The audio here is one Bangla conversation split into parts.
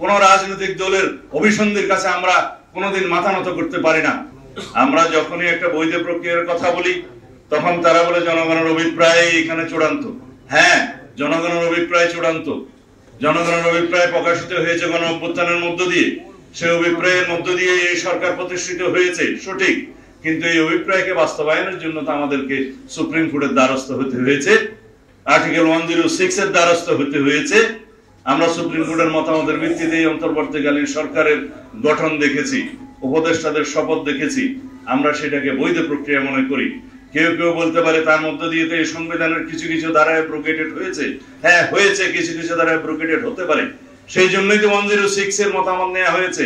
কোন রাজনৈতিক দলের অভিসন্ধির কাছে আমরা কোনোদিন মাথা নত করতে পারি না। আমরা যখনই একটা বৈধ প্রক্রিয়ার কথা বলি তখন তারা বলে জনগণের অভিপ্রায় এখানে চূড়ান্ত। হ্যাঁ, জনগণের অভিপ্রায় চূড়ান্ত। জনগণের অভিপ্রায় প্রকাশিত হয়েছে গণ অভ্যুত্থানের মধ্য দিয়ে, সেই অভিপ্রায়ের মধ্য দিয়ে এই সরকার প্রতিষ্ঠিত হয়েছে, সঠিক। কিন্তু এই অভিপ্রায়কে বাস্তবায়নের জন্য তো আমাদেরকে সুপ্রিম কোর্টের দ্বারস্থ হতে হয়েছে, আর্টিকেল 106 এর দ্বারস্থ হতে হয়েছে। আমরা সুপ্রিম কোর্টের মতামতের ভিত্তিতে অন্তর্বর্তীকালীন সরকারের গঠন দেখেছি, উপদেষ্টাদের শপথ দেখেছি। আমরা সেটাকে বৈধ প্রক্রিয়া মনে করি। কেউ কেউ বলতে পারে তার মধ্য দিয়ে তো এই সংবিধানের কিছু কিছু ধারা অ্যাব্রোগেটেড হয়েছে। হ্যাঁ, হয়েছে, কিছু কিছু ধারা অ্যাব্রোগেটেড হতে পারে। সেই জন্যই তো 106 এর মতামত নেওয়া হয়েছে।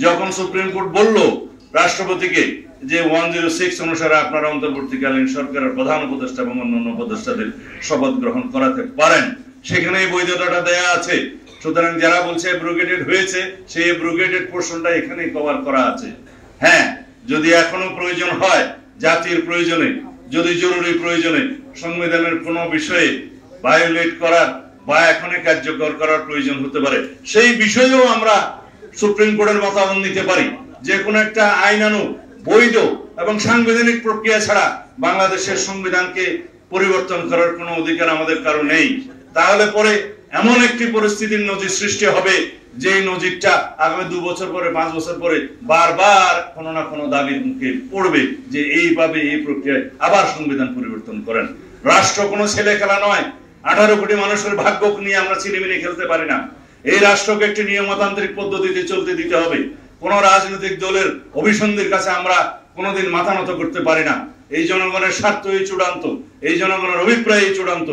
যখন সুপ্রিম কোর্ট বলল রাষ্ট্রপতিকে যে 106 অনুসারে আপনারা অন্তর্বর্তীকালীন সরকারের প্রধান উপদেষ্টা এবং অন্যান্য উপদেষ্টাদের শপথ গ্রহণ করাতে পারেন, সেখানেই বৈধতাটা দেয়া আছে। সুতরাং যারা বলছে অ্যাব্রোগেটেড হয়েছে, সেই অ্যাব্রোগেটেড পোরশনটা এখানেই কভার করা আছে। হ্যাঁ, যদি এখনো প্রয়োজন হয়, জাতির প্রয়োজনে, যদি জরুরি প্রয়োজনে সংবিধানের কোনো বিষয়ে ভায়োলেট করার বা এখনই কার্যকর করার প্রয়োজন হতে পারে, সেই বিষয়েও আমরা সুপ্রিম কোর্টের মতামত নিতে পারি। যে কোনো একটা আইনানুগ, বৈধ এবং সাংবিধানিক প্রক্রিয়া ছাড়া বাংলাদেশের সংবিধানকে পরিবর্তন করার কোনো অধিকার আমাদের কারো নেই। তাহলে পরে এমন একটি পরিস্থিতির নজির সৃষ্টি হবে যে নজিরটা আগামী 2 বছর পরে, 5 বছর পরে বারবার কোনো না কোনো দাবির মুখে পড়বে যে এইভাবে এই প্রক্রিয়ায় আবার সংবিধান পরিবর্তন করেন। রাষ্ট্র কোনো ছেলে খেলা নয়। 18 কোটি মানুষের ভাগ্য নিয়ে আমরা ছিনিমিনি খেলতে পারি না। এই রাষ্ট্রকে একটি নিয়মতান্ত্রিক পদ্ধতিতে চলতে দিতে হবে। কোন রাজনৈতিক দলের অভিসন্ধির কাছে আমরা কোনোদিন মাথা নত করতে পারি না। এই জনগণের স্বার্থই চূড়ান্ত, এই জনগণের অভিপ্রায়ই চূড়ান্ত।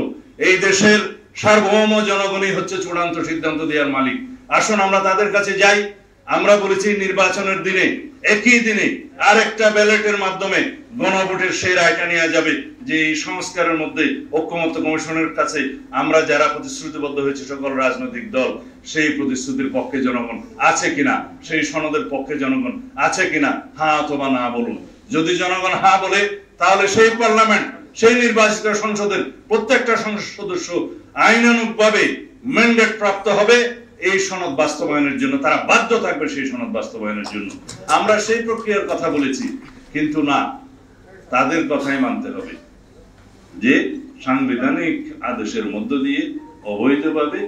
এই দেশের সার্বভৌম জনগণই হচ্ছে চূড়ান্ত সিদ্ধান্ত দেওয়ার মালিক। আসুন আমরা তাদের কাছে যাই। আমরা বলেছি নির্বাচনের দিনে, একই দিনে আরেকটা ব্যালটের মাধ্যমে গণভোটের সেই রায়টা নেওয়া যাবে যে এই সংস্কারের মধ্যে ঐক্যমত্য কমিশনের কাছে আমরা যারা প্রতিশ্রুতিবদ্ধ হয়েছে সকল রাজনৈতিক দল, সেই প্রতিশ্রুতির পক্ষে জনগণ আছে কিনা, সেই সনদের পক্ষে জনগণ আছে কিনা, হ্যাঁ অথবা না বলুন। যদি জনগণ হ্যাঁ বলে, তাহলে সেই পার্লামেন্ট, সেই নির্বাচিত সংসদের প্রত্যেকটা সংসদ সদস্য আইনানুগভাবে ম্যান্ডেট প্রাপ্ত হবে এই সনদ বাস্তবায়নের জন্য। তারা বাধ্য থাকবে সেই সনদ বাস্তবায়নের জন্য। আমরা সেই প্রক্রিয়ার কথা বলেছি, কিন্তু না, তাদের কথাই মানতে হবে যে সাংবিধানিক আদেশের মধ্য দিয়ে অবৈধভাবে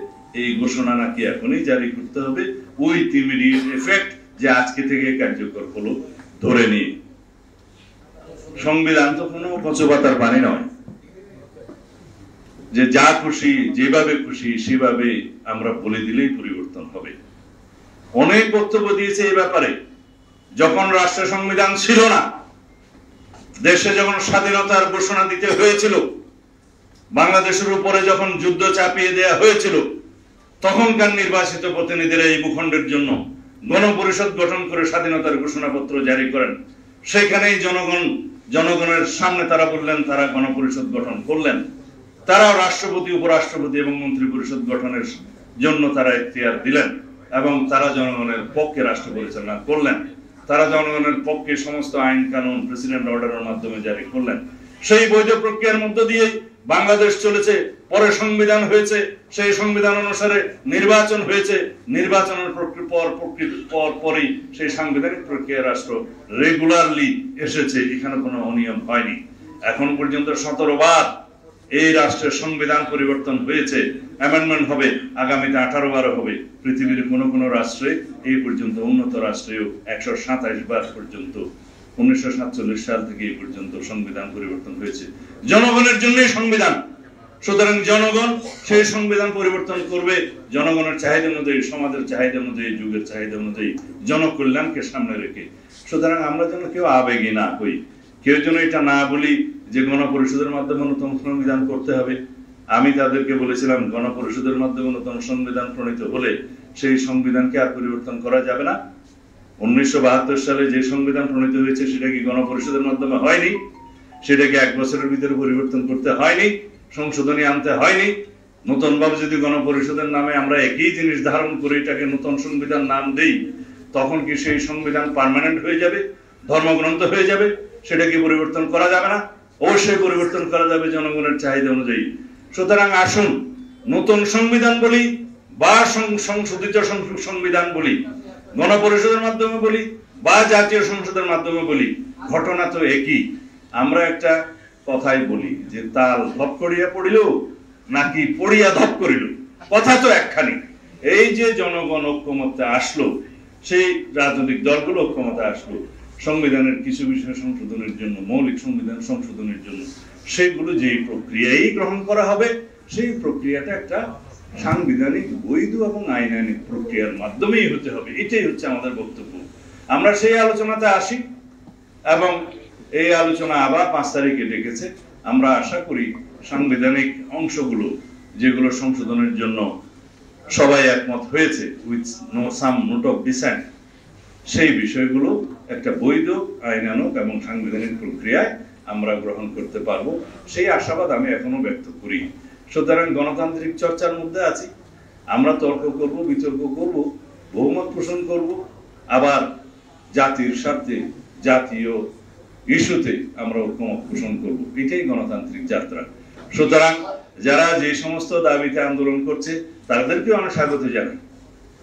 এই ঘোষণা নাকি এখনই জারি করতে হবে, উইথ ইমিডিয়েট এফেক্ট, যে আজকে থেকে কার্যকর হলো ধরে নিয়ে। সংবিধান তো কোনো কচুপাতার পানি নয় যে যা খুশি, যেভাবে খুশি সেভাবে আমরা বলে দিলেই পরিবর্তন হবে। অনেক বক্তব্য দিয়েছে এই ব্যাপারে। যখন রাষ্ট্র সংবিধান ছিল না, দেশে যখন স্বাধীনতার ঘোষণা দিতে হয়েছিল, বাংলাদেশের উপরে যখন যুদ্ধ চাপিয়ে দেয়া হয়েছিল, তখনকার নির্বাচিত প্রতিনিধিরা এই ভূখণ্ডের জন্য গণপরিষদ গঠন করে স্বাধীনতার ঘোষণাপত্র জারি করেন। সেখানেই জনগণের সামনে তারা বললেন, তারা গণপরিষদ গঠন করলেন। তারাও রাষ্ট্রপতি, উপরাষ্ট্রপতি এবং মন্ত্রী পরিষদ গঠনের জন্য তারা এখতিয়ার দিলেন এবং তারা জনগণের পক্ষে রাষ্ট্র পরিচালনা করলেন। তারা জনগণের পক্ষে সমস্ত আইন কানুন প্রেসিডেন্ট অর্ডারের মাধ্যমে জারি করলেন। সেই বৈধ প্রক্রিয়ার মধ্য দিয়ে বাংলাদেশ চলেছে। পরে সংবিধান হয়েছে, সেই সংবিধান অনুসারে নির্বাচন হয়েছে। নির্বাচনের পরই সেই সাংবিধানিক প্রক্রিয়া রাষ্ট্র রেগুলারলি এসেছে। এখানে কোনো অনিয়ম হয়নি। এখন পর্যন্ত 17 বার এই রাষ্ট্রের সংবিধান পরিবর্তন হয়েছে, অ্যামেন্ডমেন্ট হবে, আগামীতে 18 বার হবে। পৃথিবীর কোন কোন রাষ্ট্রে এই পর্যন্ত, উন্নত রাষ্ট্রেও 127 বার পর্যন্ত 1947 সাল থেকে এই পর্যন্ত সংবিধান পরিবর্তন হয়েছে। জনগণের জন্যই সংবিধান। সুতরাং জনগণ সেই সংবিধান পরিবর্তন করবে জনগণের চাহিদা অনুযায়ী, সমাজের চাহিদা অনুযায়ী, যুগের চাহিদা অনুযায়ী, জনকল্যাণকে সামনে রেখে। সুতরাং আমরা যেন কেউ আবেগী না হই, কেউ যেন এটা না বলি যে গণপরিষদের মাধ্যমে নতুন সংবিধান করতে হবে। আমি তাদেরকে বলেছিলাম, গণপরিষদের মাধ্যমে নতুন সংবিধান প্রণীত হলে সেই সংবিধানকে আর পরিবর্তন করা যাবে না। 1972 সালে যে সংবিধান প্রণীত হয়েছে সেটা কি গণপরিষদের মাধ্যমে হয়নি? সেটাকে 1 বছরের ভিতরে পরিবর্তন করতে হয়নি, সংশোধনী আনতে হয়নি? নতুন ভাবে যদি গণপরিষদের নামে আমরা একই জিনিস ধারণ করে এটাকে নতুন সংবিধান নাম দেই, তখন কি সেই সংবিধান পার্মানেন্ট হয়ে যাবে, ধর্মগ্রন্থ হয়ে যাবে? সেটা কি পরিবর্তন করা যাবে না? অবশ্যই পরিবর্তন করা যাবে জনগণের চাহিদা অনুযায়ী। সুতরাং আসুন নতুন সংবিধান বলি, বা সংশোধিত সংবিধান বলি, গণপরিষদের মাধ্যমে বলি বা জাতীয় সংসদের মাধ্যমে বলি, ঘটনা তো একই। আমরা একটা কথাই বলি যে তাল ধপ করিয়া পড়িল নাকি পড়িয়া ধপ করিল, কথা তো একখানি। এই যে জনগণ ঐক্যমত্যে আসলো, সেই রাজনৈতিক দলগুলো ঐক্যমত্যে আসলো সংবিধানের কিছু বিষয় সংশোধনের জন্য, মৌলিক সংবিধান সংশোধনের জন্য, সেগুলো যেই প্রক্রিয়াই গ্রহণ করা হবে, সেই প্রক্রিয়াটা একটা সাংবিধানিক বৈধ এবং আইনানিক প্রক্রিয়ার মাধ্যমেই হতে হবে। এটাই হচ্ছে আমাদের বক্তব্য। আমরা সেই আলোচনাতে আসি এবং এই আলোচনা আবার 5 তারিখে ডেকেছে। আমরা আশা করি সাংবিধানিক অংশগুলো যেগুলো সংশোধনের জন্য সবাই একমত হয়েছে, with no some note of dissent, সেই বিষয়গুলো একটা বৈধ আইনানুগ এবং সাংবিধানিক প্রক্রিয়ায় আমরা গ্রহণ করতে পারবো, সেই আশাবাদ আমি এখনো ব্যক্ত করি। সুতরাং গণতান্ত্রিক চর্চার মধ্যে আছি। আমরা তর্ক করব, বিতর্ক করব, বহুমত পোষণ করব, আবার জাতির স্বার্থে জাতীয় ইস্যুতে আমরা ঐক্যমত পোষণ করব। এটাই গণতান্ত্রিক যাত্রা। সুতরাং যারা যে সমস্ত দাবিতে আন্দোলন করছে তাদেরকেও আমরা স্বাগত জানাই।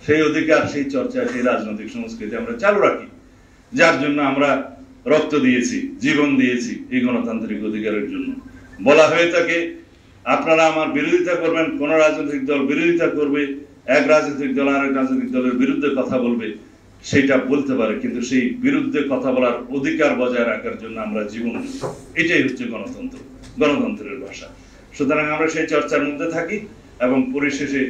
সেই অধিকার, সেই চর্চা, সেই রাজনৈতিক সংস্কৃতি আমরা চালু রাখি, যার জন্য আমরা রক্ত দিয়েছি, জীবন দিয়েছি এই গণতান্ত্রিক অধিকারের জন্য। বলা হয়ে থাকে আপনারা আমার বিরোধিতা করবেন, কোন রাজনৈতিক দল বিরোধিতা করবে, এক রাজনৈতিক দল আরেক রাজনৈতিক দলের বিরুদ্ধে কথা বলবে, সেটা বলতে পারে, কিন্তু সেই বিরুদ্ধে কথা বলার অধিকার বজায় রাখার জন্য আমরা জীবন দিই। এটাই হচ্ছে গণতন্ত্র, গণতন্ত্রের ভাষা। সুতরাং আমরা সেই চর্চার মধ্যে থাকি এবং পরিশেষে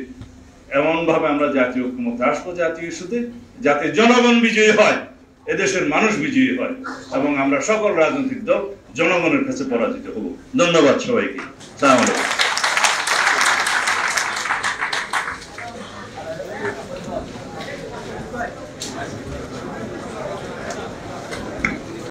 এমন ভাবে আমরা জাতীয় ঐক্যমত্যে আসবো জাতীয় ইস্যুতে, যাতে জনগণ বিজয়ী হয়, এদেশের মানুষ বিজয়ী হয় এবং আমরা সকল রাজনৈতিক দল জনগণের কাছে পরাজিত হব। ধন্যবাদ সবাইকে। আসসালামু আলাইকুম।